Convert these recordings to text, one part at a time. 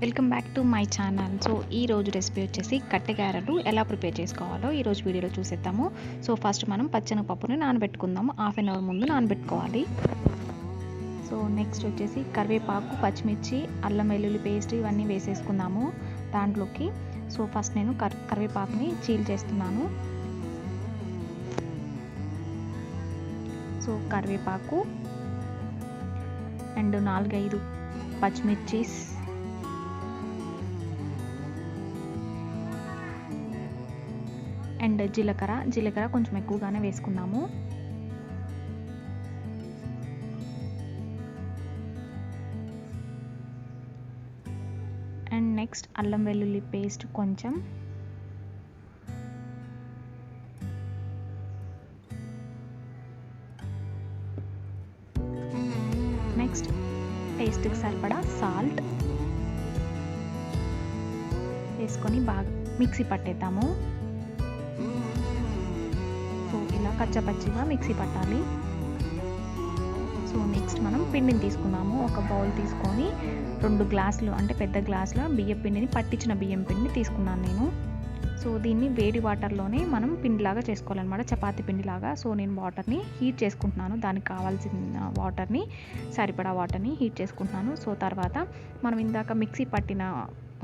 Welcome back to my channel. So ఈ రోజు recipe వచ్చేసి కట్టెగారెలు ఎలా ప్రిపేర్ చేసుకోవాలో ఈరోజు వీడియోలో చూసేద్దాము. సో ఫస్ట్ మనం పచ్చెనగపప్పుని నానబెట్టుకుందాము. హాఫ్ అన్ అవర్ ముందు నానబెట్టుకోవాలి. సో నెక్స్ట్ వచ్చేసి కరివేపాకు, పచ్చిమిర్చి, అల్లం వెల్లుల్లి పేస్ట్ ఇవన్నీ వేసేసుకుందాము దాంట్లోకి. సో ఫస్ట్ నేను కరివేపాకుని చేస్తున్నాను. సో కరివేపాకు అండ్ 4-5 పచ్చిమిర్చి అండ్ జీలకర్ర కొంచెం ఎక్కువగానే వేసుకుందాము. అండ్ నెక్స్ట్ అల్లం వెల్లుల్లి పేస్ట్ కొంచెం, నెక్స్ట్ టేస్ట్కి సరిపడా సాల్ట్ వేసుకొని బాగా మిక్సీ పట్టేద్దాము. సో ఇలా కచ్చపచ్చిగా మిక్సీ పట్టాలి. సో నెక్స్ట్ మనం పిండిని తీసుకుందాము. ఒక బౌల్ తీసుకొని 2 గ్లాసులు అంటే పెద్ద గ్లాసుల బియ్యం పిండిని, పట్టించిన బియ్యం పిండిని తీసుకున్నాను నేను. సో దీన్ని వేడి వాటర్లోనే మనం పిండిలాగా చేసుకోవాలన్నమాట, చపాతీ పిండిలాగా. సో నేను వాటర్ని హీట్ చేసుకుంటున్నాను. దానికి కావాల్సిన వాటర్ని, సరిపడా వాటర్ని హీట్ చేసుకుంటున్నాను. సో తర్వాత మనం ఇందాక మిక్సీ పట్టిన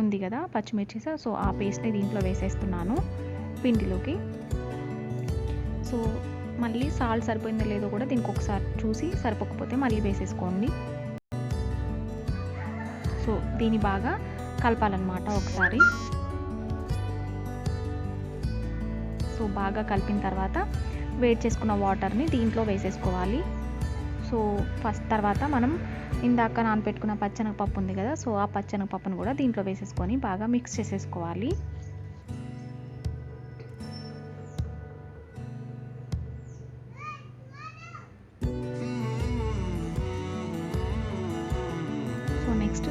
ఉంది కదా పచ్చిమిర్చి, సో ఆ పేస్ట్ని దీంట్లో వేసేస్తున్నాను పిండిలోకి. సో మళ్ళీ సాల్ట్ సరిపోయిందో లేదో కూడా దీనికి ఒకసారి చూసి, సరిపోకపోతే మళ్ళీ వేసేసుకోండి. సో దీన్ని బాగా కలపాలన్నమాట ఒకసారి. సో బాగా కలిపిన తర్వాత వేడి చేసుకున్న వాటర్ని దీంట్లో వేసేసుకోవాలి. సో ఫస్ట్ తర్వాత మనం ఇందాక నానబెట్టుకున్న పచ్చెనగపప్పు ఉంది కదా, సో ఆ పచ్చెనగపప్పును కూడా దీంట్లో వేసేసుకొని బాగా మిక్స్ చేసేసుకోవాలి. నెక్స్ట్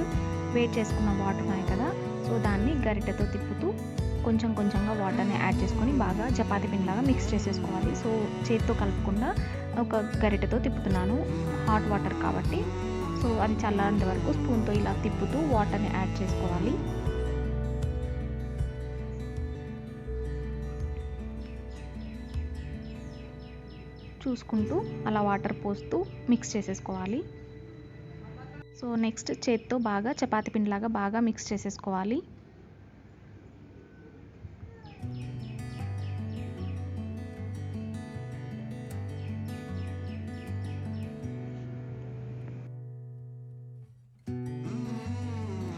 వేడి చేసుకున్న వాటర్ ఉన్నాయి కదా, సో దాన్ని గరిటెతో తిప్పుతూ కొంచెం కొంచెంగా వాటర్ని యాడ్ చేసుకొని బాగా చపాతీ పిండిలాగా మిక్స్ చేసేసుకోవాలి. సో చేతితో కలపకుండా ఒక గరిటెతో తిప్పుతున్నాను, హాట్ వాటర్ కాబట్టి. సో అది చల్లారేంత వరకు స్పూన్తో ఇలా తిప్పుతూ వాటర్ని యాడ్ చేసుకోవాలి. చూసుకుంటూ అలా వాటర్ పోస్తూ మిక్స్ చేసేసుకోవాలి. సో నెక్స్ట్ చేత్తో బాగా చపాతీ పిండిలాగా బాగా మిక్స్ చేసేసుకోవాలి.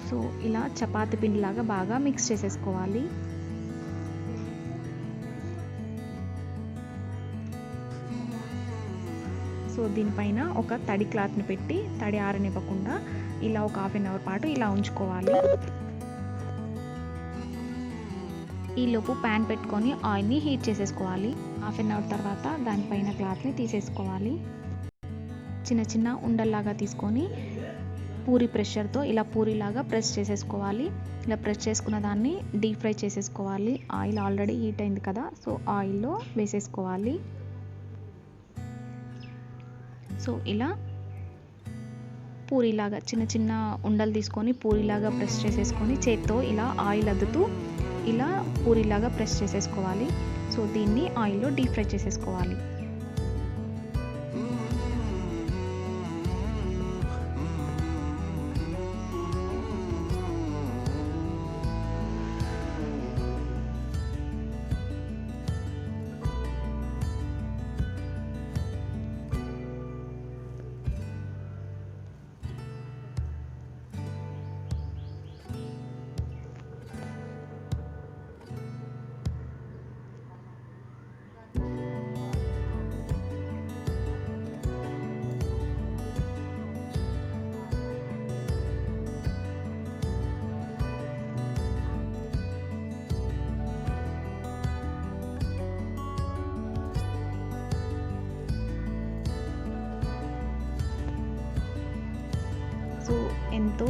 సో ఇలా చపాతీ పిండిలాగా బాగా మిక్స్ చేసేసుకోవాలి. సో దీనిపైన ఒక తడి క్లాత్ని పెట్టి, తడి ఆరనివ్వకుండా ఇలా ఒక హాఫ్ అన్ అవర్ పాటు ఇలా ఉంచుకోవాలి. ఈలోపు ప్యాన్ పెట్టుకొని ఆయిల్ని హీట్ చేసేసుకోవాలి. హాఫ్ అన్ అవర్ తర్వాత దానిపైన క్లాత్ని తీసేసుకోవాలి. చిన్న చిన్న ఉండల్లాగా తీసుకొని పూరి ప్రెషర్తో ఇలా పూరిలాగా ప్రెస్ చేసేసుకోవాలి. ఇలా ప్రెస్ చేసుకున్న దాన్ని డీప్ ఫ్రై చేసేసుకోవాలి. ఆయిల్ ఆల్రెడీ హీట్ అయింది కదా, సో ఆయిల్లో వేసేసుకోవాలి. సో ఇలా పూరిలాగా చిన్న చిన్న ఉండలు తీసుకొని పూరిలాగా ప్రెస్ చేసేసుకొని చేత్తో ఇలా ఆయిల్ అద్దుతూ ఇలా పూరిలాగా ప్రెస్ చేసేసుకోవాలి. సో దీన్ని ఆయిల్లో డీప్ ఫ్రై చేసేసుకోవాలి. సో ఎంతో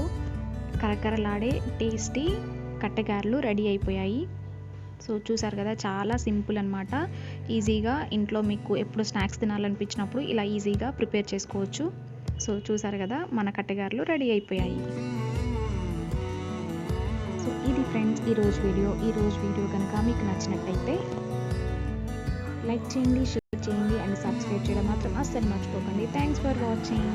కరకరలాడే టేస్టీ కట్టెగారెలు రెడీ అయిపోయాయి. సో చూసారు కదా, చాలా సింపుల్ అన్నమాట. ఈజీగా ఇంట్లో మీకు ఎప్పుడు స్నాక్స్ తినాలనిపించినప్పుడు ఇలా ఈజీగా ప్రిపేర్ చేసుకోవచ్చు. సో చూసారు కదా, మన కట్టెగారెలు రెడీ అయిపోయాయి. ఇది ఫ్రెండ్స్ ఈరోజు వీడియో కనుక మీకు నచ్చినట్టయితే లైక్ చేయండి, షేర్ చేయండి అండ్ సబ్స్క్రైబ్ చేయడం మాత్రం అస్సలు మర్చిపోకండి. Thanks for watching.